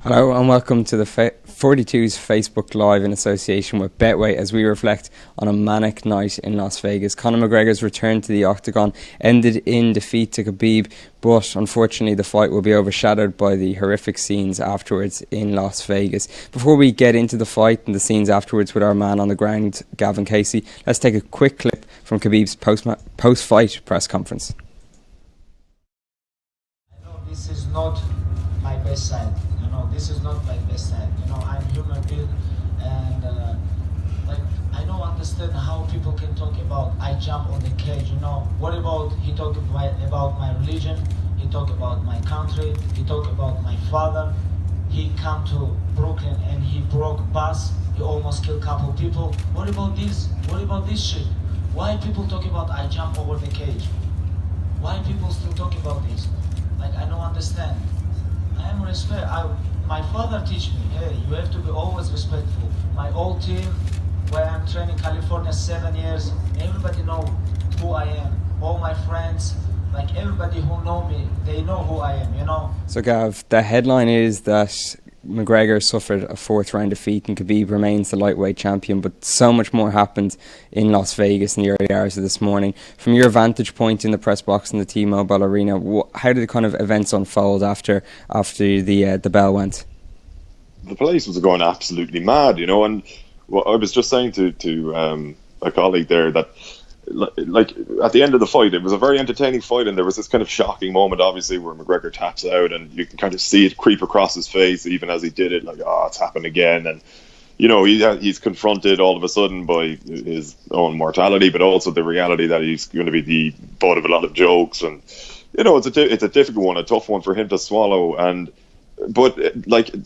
Hello and welcome to the 42's Facebook Live in association with Betway as we reflect on a manic night in Las Vegas. Conor McGregor's return to the octagon ended in defeat to Khabib, but unfortunately the fight will be overshadowed by the horrific scenes afterwards in Las Vegas. Before we get into the fight and the scenes afterwards with our man on the ground, Gavan Casey, let's take a quick clip from Khabib's post-fight press conference. I know this is not my best side. This is not my best side. I'm human being, and I don't understand how people can talk about I jump on the cage. What about he talk about my religion? He talk about my country. He talk about my father. He come to Brooklyn and he broke bus. He almost killed couple people. What about this? What about this shit? Why people talk about I jump over the cage? Why people still talk about this? I don't understand. I am respect. My father teach me, hey, you have to be always respectful. My old team, where I'm training California 7 years, everybody know who I am. All my friends, everybody who know me, they know who I am, So Gav, the headline is that McGregor suffered a fourth round defeat and Khabib remains the lightweight champion, but so much more happened in Las Vegas in the early hours of this morning. From your vantage point in the press box in the T-Mobile Arena, how did the kind of events unfold after the bell went? The place was going absolutely mad, and I was just saying to a colleague there that at the end of the fight, it was a very entertaining fight, and there was this kind of shocking moment, obviously, where McGregor taps out, and you can kind of see it creep across his face, even as he did it, it's happened again, and he's confronted all of a sudden by his own mortality, but also the reality that he's going to be the butt of a lot of jokes, and it's a difficult one, a tough one for him to swallow, but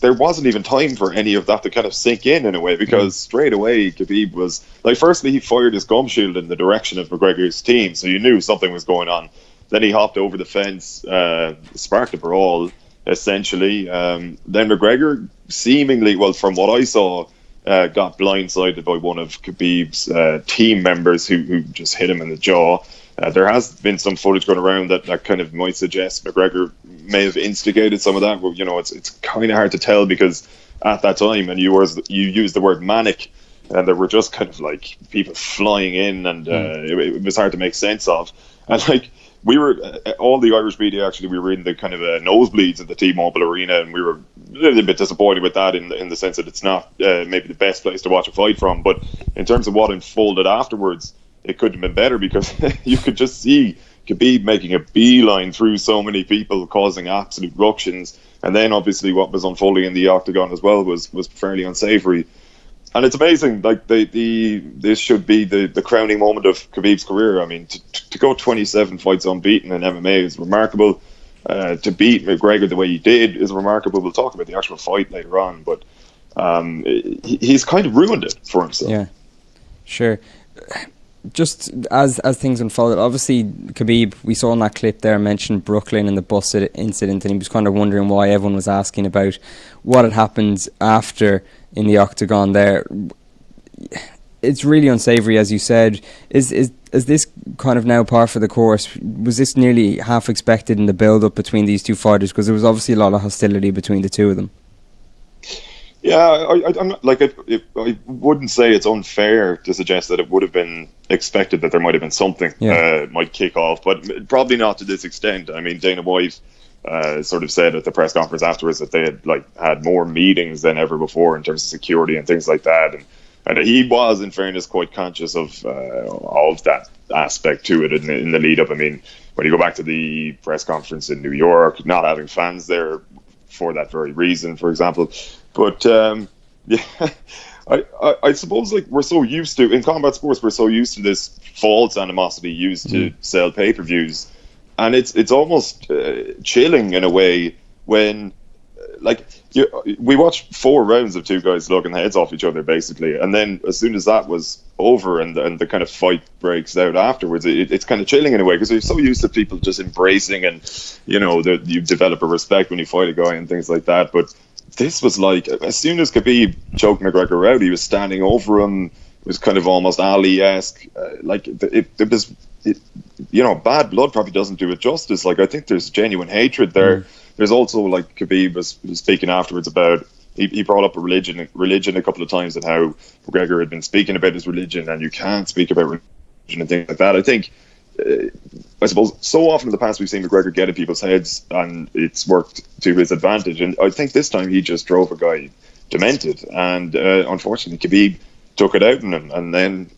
there wasn't even time for any of that to kind of sink in a way, because straight away Khabib was firstly he fired his gum shield in the direction of McGregor's team, so you knew something was going on. Then he hopped over the fence, sparked a brawl essentially. Then McGregor seemingly, from what I saw, got blindsided by one of Khabib's team members who just hit him in the jaw. There has been some footage going around that kind of might suggest McGregor may have instigated some of that. But, it's kind of hard to tell, because at that time, and you used the word manic, and there were just kind of people flying in, and it was hard to make sense of. And we were, all the Irish media actually, we were in the kind of nosebleeds at the T-Mobile Arena, and we were a little bit disappointed with that in the sense that it's not maybe the best place to watch a fight from. But in terms of what unfolded afterwards, it could have been better, because you could just see Khabib making a beeline through so many people, causing absolute ructions. And then obviously what was unfolding in the octagon as well was fairly unsavoury. And it's amazing, this should be the crowning moment of Khabib's career. I mean, to go 27 fights unbeaten in MMA is remarkable. To beat McGregor the way he did is remarkable. We'll talk about the actual fight later on, but he's kind of ruined it for himself. Yeah, sure. Just as things unfolded, obviously Khabib, we saw in that clip there, mentioned Brooklyn and the bus incident, and he was kind of wondering why everyone was asking about what had happened after in the octagon there. It's really unsavoury, as you said. Is this kind of now par for the course? Was this nearly half expected in the build-up between these two fighters? Because there was obviously a lot of hostility between the two of them. Yeah, I'm not, I wouldn't say it's unfair to suggest that it would have been expected that there might have been something might kick off, but probably not to this extent. I mean, Dana White sort of said at the press conference afterwards that they had had more meetings than ever before in terms of security and things like that, and he was, in fairness, quite conscious of that aspect to it in the lead up. I mean, when you go back to the press conference in New York, not having fans there for that very reason, for example. But I suppose we're so used to, in combat sports, we're so used to this false animosity used to sell pay-per-views, and it's almost chilling in a way when we watched 4 rounds of two guys slugging heads off each other basically, and then as soon as that was over and the kind of fight breaks out afterwards, it's kind of chilling in a way, because you're so used to people just embracing, and you develop a respect when you fight a guy and things like that. But this was as soon as Khabib choked McGregor out, he was standing over him. It was kind of almost Ali-esque. It was, bad blood probably doesn't do it justice. I think there's genuine hatred there. there's also, like, Khabib was speaking afterwards about, he brought up religion a couple of times, and how McGregor had been speaking about his religion, and you can't speak about religion and things like that. I think, I suppose, so often in the past we've seen McGregor get in people's heads, and it's worked to his advantage. And I think this time he just drove a guy demented, and unfortunately Khabib took it out on him, and then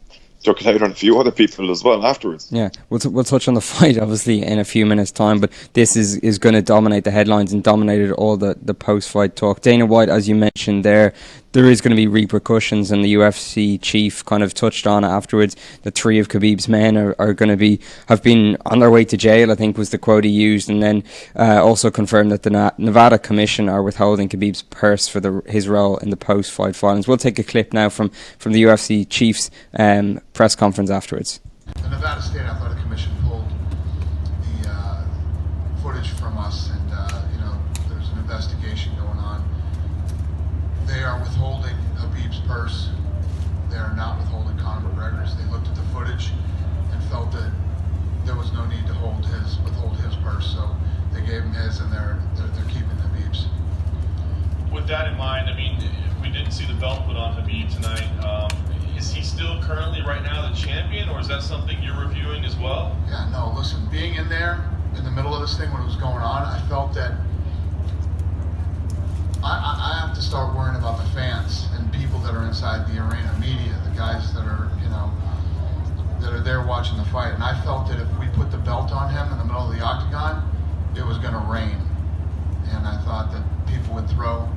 took it out on a few other people as well afterwards. Yeah, we'll touch on the fight obviously in a few minutes' time, but this is going to dominate the headlines and dominated all the post-fight talk. Dana White, as you mentioned there is going to be repercussions, and the UFC chief kind of touched on it afterwards. The 3 of Khabib's men are going to have been on their way to jail, I think was the quote he used, and then also confirmed that the Nevada Commission are withholding Khabib's purse for his role in the post-fight violence. We'll take a clip now from the UFC chief's press conference afterwards. The Nevada State Athletic Commission pulled the footage from us, and there's an investigation going on. They are withholding Khabib's purse. They are not withholding Conor McGregor's. They looked at the footage and felt that there was no need to withhold his purse, so they gave him his, and they're keeping Khabib's. With that in mind, I mean, we didn't see the belt put on Khabib tonight. Is he still currently right now the champion, or is that something you're reviewing as well? Yeah, no, listen, being in there in the middle of this thing when it was going on, I felt that I have to start worrying about the fans and people that are inside the arena, media, the guys that are, that are there watching the fight. And I felt that if we put the belt on him in the middle of the octagon, it was going to rain. And I thought that people would throw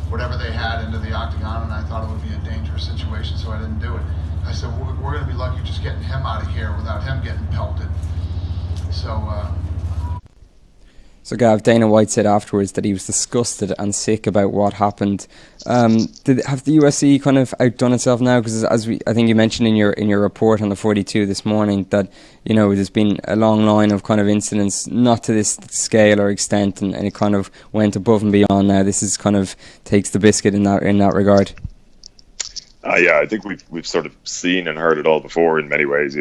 whatever they had into the octagon, and I thought it would be a dangerous situation, so I didn't do it. I said, we're going to be lucky just getting him out of here without him getting pelted. So Gav, Dana White said afterwards that he was disgusted and sick about what happened. Have the UFC kind of outdone itself now? Because I think you mentioned in your report on the 42 this morning that there's been a long line of kind of incidents, not to this scale or extent, and it kind of went above and beyond. Now this is kind of takes the biscuit in that regard. Yeah, I think we've sort of seen and heard it all before in many ways.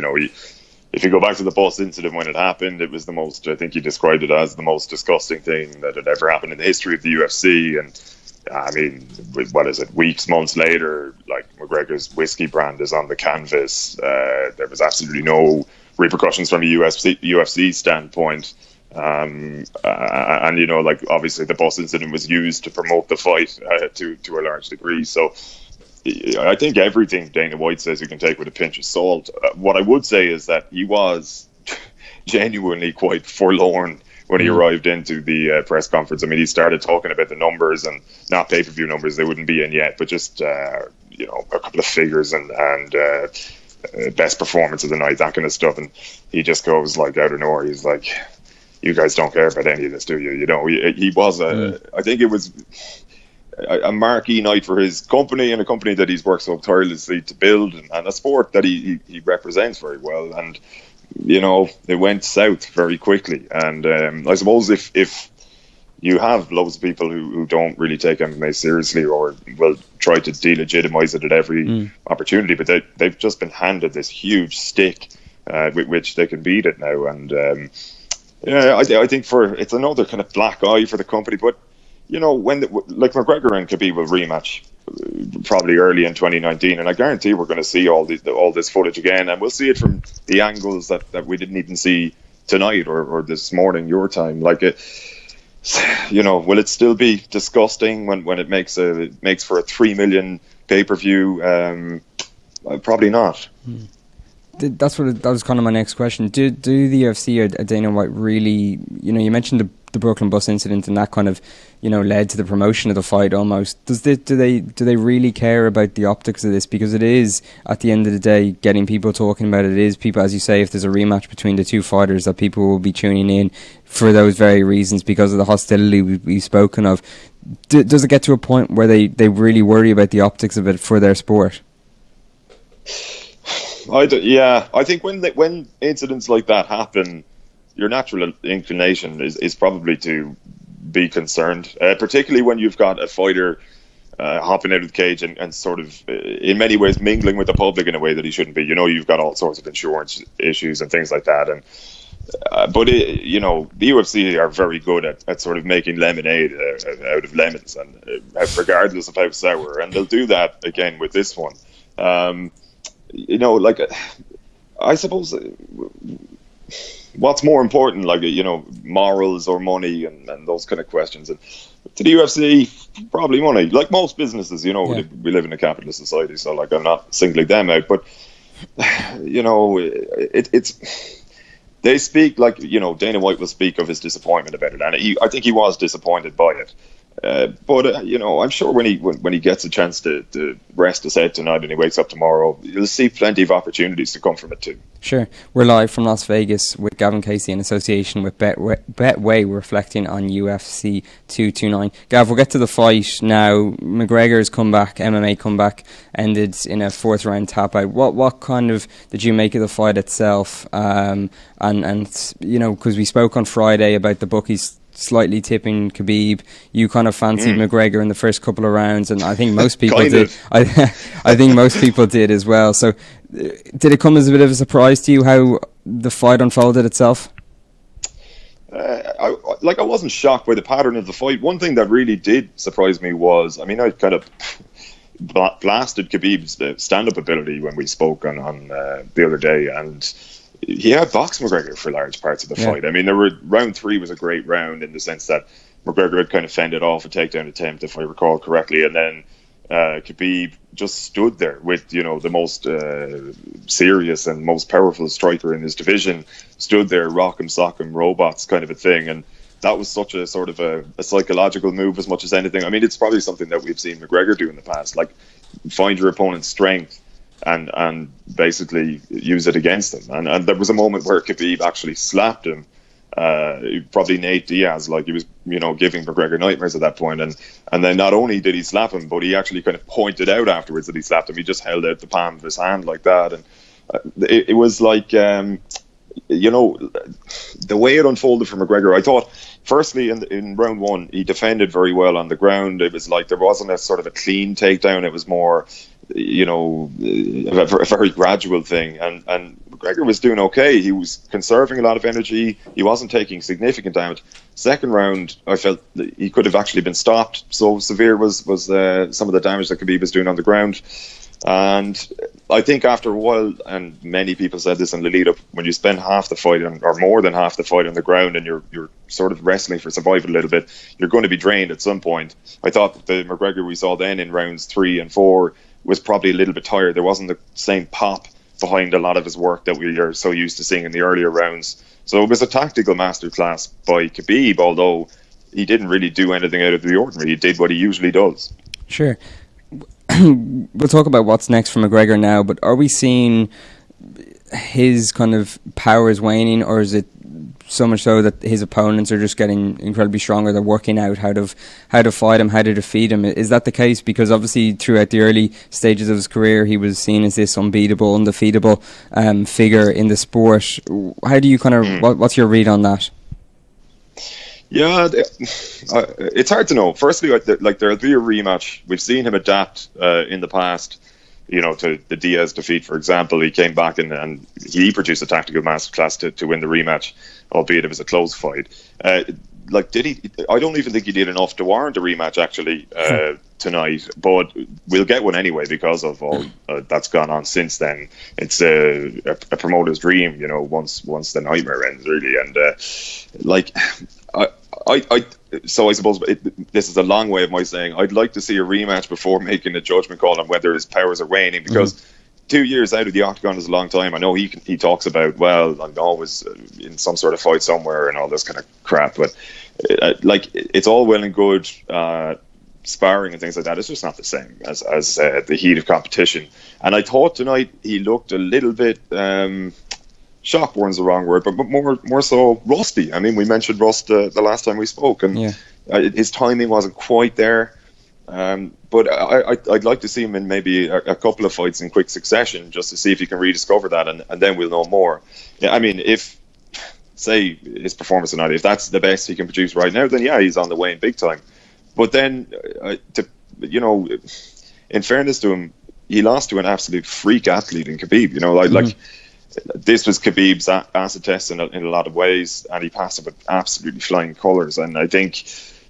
If you go back to the bus incident when it happened, it was the most, I think he described it as the most disgusting thing that had ever happened in the history of the UFC. And I mean, what is it, weeks, months later, like, McGregor's whiskey brand is on the canvas. There was absolutely no repercussions from a UFC standpoint. And like, obviously the bus incident was used to promote the fight to a large degree. So I think everything Dana White says you can take with a pinch of salt. What I would say is that he was genuinely quite forlorn when he arrived into the press conference. I mean, he started talking about the numbers, and not pay-per-view numbers, they wouldn't be in yet, but just a couple of figures and best performance of the night, that kind of stuff. And he just goes like out of nowhere. He's like, "You guys don't care about any of this, do you?" He was I think it was a marquee night for his company, and a company that he's worked so tirelessly to build, and a sport that he represents very well. And it went south very quickly. And I suppose if you have loads of people who don't really take MMA seriously, or will try to delegitimize it at every opportunity, but they've just been handed this huge stick with which they can beat it now. And I think it's another kind of black eye for the company. But when McGregor and Khabib will rematch probably early in 2019, and I guarantee we're going to see all this footage again, and we'll see it from the angles that we didn't even see tonight or this morning your time. Like, will it still be disgusting when it makes for a 3 million pay-per-view? Probably not. That was kind of my next question. Do the UFC or Dana White really, you mentioned the Brooklyn bus incident, and that kind of led to the promotion of the fight almost. Do they really care about the optics of this? Because it is, at the end of the day, getting people talking about it. It is people, as you say, if there's a rematch between the two fighters, that people will be tuning in for those very reasons, because of the hostility we've spoken of. Does it get to a point where they really worry about the optics of it for their sport? I think when incidents like that happen, your natural inclination is probably to be concerned, particularly when you've got a fighter hopping out of the cage and sort of, in many ways, mingling with the public in a way that he shouldn't be. You've got all sorts of insurance issues and things like that. And But you know, the UFC are very good at sort of making lemonade out of lemons, and regardless of how sour, and they'll do that again with this one. You know, like, I suppose what's more important, like, you know, morals or money and those kind of questions. And to the UFC, probably money. Like most businesses, you know, we live in a capitalist society, so like I'm not singling them out, but you know, it's. They speak, like, you know, Dana White will speak of his disappointment about it, and I think he was disappointed by it. But you know, I'm sure when he gets a chance to rest his head tonight and he wakes up tomorrow, you'll see plenty of opportunities to come from it too. Sure. We're live from Las Vegas with Gavan Casey in association with Betway, reflecting on UFC 229. Gav, we'll get to the fight now. McGregor's comeback, MMA comeback, ended in a fourth round tap out. What kind of did you make of the fight itself? And you know, because we spoke on Friday about the bookies slightly tipping Khabib, you kind of fancied McGregor in the first couple of rounds, and I think most people did. I think most people did as well. So did it come as a bit of a surprise to you how the fight unfolded itself? I wasn't shocked by the pattern of the fight. One thing that really did surprise me was, I mean, I kind of blasted Khabib's stand-up ability when we spoke on the other day, and he outboxed McGregor for large parts of the fight. I mean, round 3 was a great round in the sense that McGregor had kind of fended off a takedown attempt, if I recall correctly, and then Khabib just stood there with, you know, the most serious and most powerful striker in his division, stood there, rock 'em, sock 'em, robots kind of a thing, and that was such a sort of a psychological move as much as anything. I mean, it's probably something that we've seen McGregor do in the past, like find your opponent's strength and basically use it against him. And there was a moment where Khabib actually slapped him, probably Nate Diaz, like he was, you know, giving McGregor nightmares at that point. And then not only did he slap him, but he actually kind of pointed out afterwards that he slapped him. He just held out the palm of his hand like that. And it was like, you know, the way it unfolded for McGregor, I thought, firstly, in round 1, he defended very well on the ground. It was like there wasn't a sort of a clean takedown. It was more, you know, a very gradual thing, and McGregor was doing okay. He was conserving a lot of energy. He wasn't taking significant damage. Second round, I felt that he could have actually been stopped. So severe was some of the damage that Khabib was doing on the ground. And I think after a while, and many people said this in the lead up, when you spend half the fight or more than half the fight on the ground and you're sort of wrestling for survival a little bit, you're going to be drained at some point. I thought that the McGregor we saw then in rounds 3 and 4 was probably a little bit tired. There wasn't the same pop behind a lot of his work that we are so used to seeing in the earlier rounds. So it was a tactical masterclass by Khabib, although he didn't really do anything out of the ordinary. He did what he usually does. Sure. We'll talk about what's next for McGregor now, but are we seeing his kind of powers waning, or is it so much so that his opponents are just getting incredibly stronger? They're working out how to fight him, how to defeat him. Is that the case? Because obviously throughout the early stages of his career, he was seen as this unbeatable, undefeatable figure in the sport. How do you kind of what's your read on that? Yeah, it's hard to know. Firstly, like there'll be a rematch. We've seen him adapt in the past, you know, to the Diaz defeat, for example. He came back and he produced a tactical masterclass to win the rematch, albeit it was a close fight. Like, did he? I don't even think he did enough to warrant a rematch actually tonight. But we'll get one anyway because of all that's gone on since then. It's a promoter's dream, you know. Once the nightmare ends, really, and like. So I suppose this is a long way of my saying I'd like to see a rematch before making a judgment call on whether his powers are waning, because 2 years out of the octagon is a long time. I know he talks about, well, I'm always in some sort of fight somewhere and all this kind of crap, but like it's all well and good sparring and things like that. It's just not the same as the heat of competition. And I thought tonight he looked a little bit shockborn's the wrong word, but more so rusty. I mean, we mentioned rust the last time we spoke, and his timing wasn't quite there. But I'd like to see him in maybe a couple of fights in quick succession, just to see if he can rediscover that, and then we'll know more. Yeah, I mean, if say his performance tonight, if that's the best he can produce right now, then yeah, he's on the way in big time. But then, you know, in fairness to him, he lost to an absolute freak athlete in Khabib. You know, like. this was Khabib's acid test in a lot of ways, and he passed it with absolutely flying colours. And I think,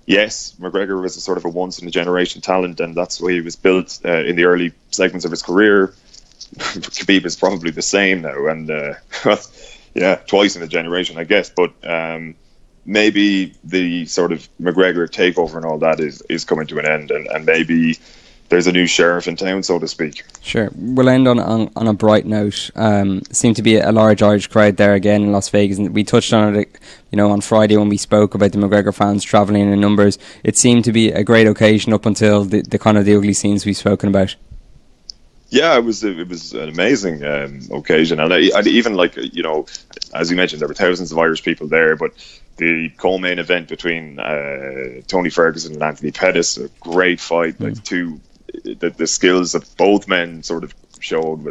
yes, McGregor was a sort of a once-in-a-generation talent, and that's the way he was built in the early segments of his career. Khabib is probably the same now, and yeah, twice in a generation, I guess. But maybe the sort of McGregor takeover and all that is coming to an end, and maybe there's a new sheriff in town, so to speak. Sure. We'll end on a bright note. Seemed to be a large Irish crowd there again in Las Vegas, and we touched on it, on Friday when we spoke about the McGregor fans travelling in numbers. It seemed to be a great occasion up until the kind of the ugly scenes we've spoken about. Yeah, it was an amazing occasion, and I even as you mentioned, there were thousands of Irish people there, but the co-main event between Tony Ferguson and Anthony Pettis, a great fight. Like the skills that both men sort of showed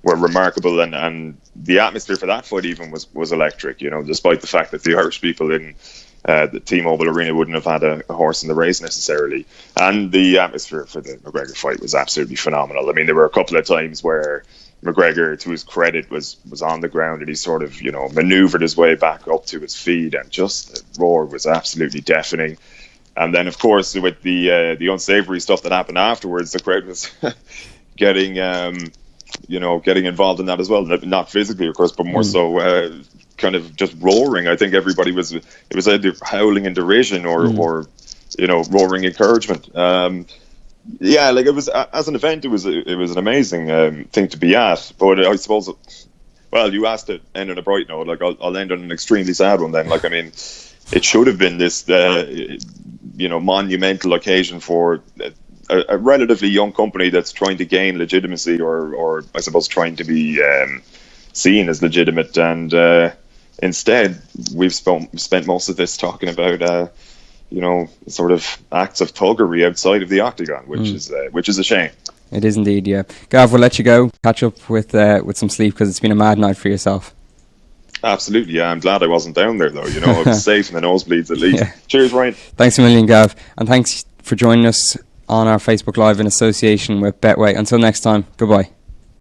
were remarkable, and the atmosphere for that fight even was electric. Despite the fact that the Irish people in the T-Mobile Arena wouldn't have had a horse in the race necessarily, and the atmosphere for the McGregor fight was absolutely phenomenal. I mean, there were a couple of times where McGregor, to his credit, was on the ground, and he sort of manoeuvred his way back up to his feet, and just the roar was absolutely deafening. And then, of course, with the unsavory stuff that happened afterwards, the crowd was getting involved in that as well. Not physically, of course, but more so kind of just roaring. I think everybody was either howling in derision or roaring encouragement. It was, as an event, it was an amazing thing to be at. But I suppose, well, you asked to end on a bright note. Like, I'll end on an extremely sad one then. Like, I mean, it should have been this monumental occasion for a relatively young company that's trying to gain legitimacy, or I suppose trying to be seen as legitimate. And instead, we've spent most of this talking about sort of acts of thuggery outside of the octagon, which is a shame. It is indeed, yeah. Gav, we'll let you go. Catch up with some sleep, because it's been a mad night for yourself. Absolutely, yeah. I'm glad I wasn't down there, though. I was safe in the nosebleeds at least. Yeah. Cheers, Ryan. Thanks a million, Gav. And thanks for joining us on our Facebook Live in association with Betway. Until next time, goodbye.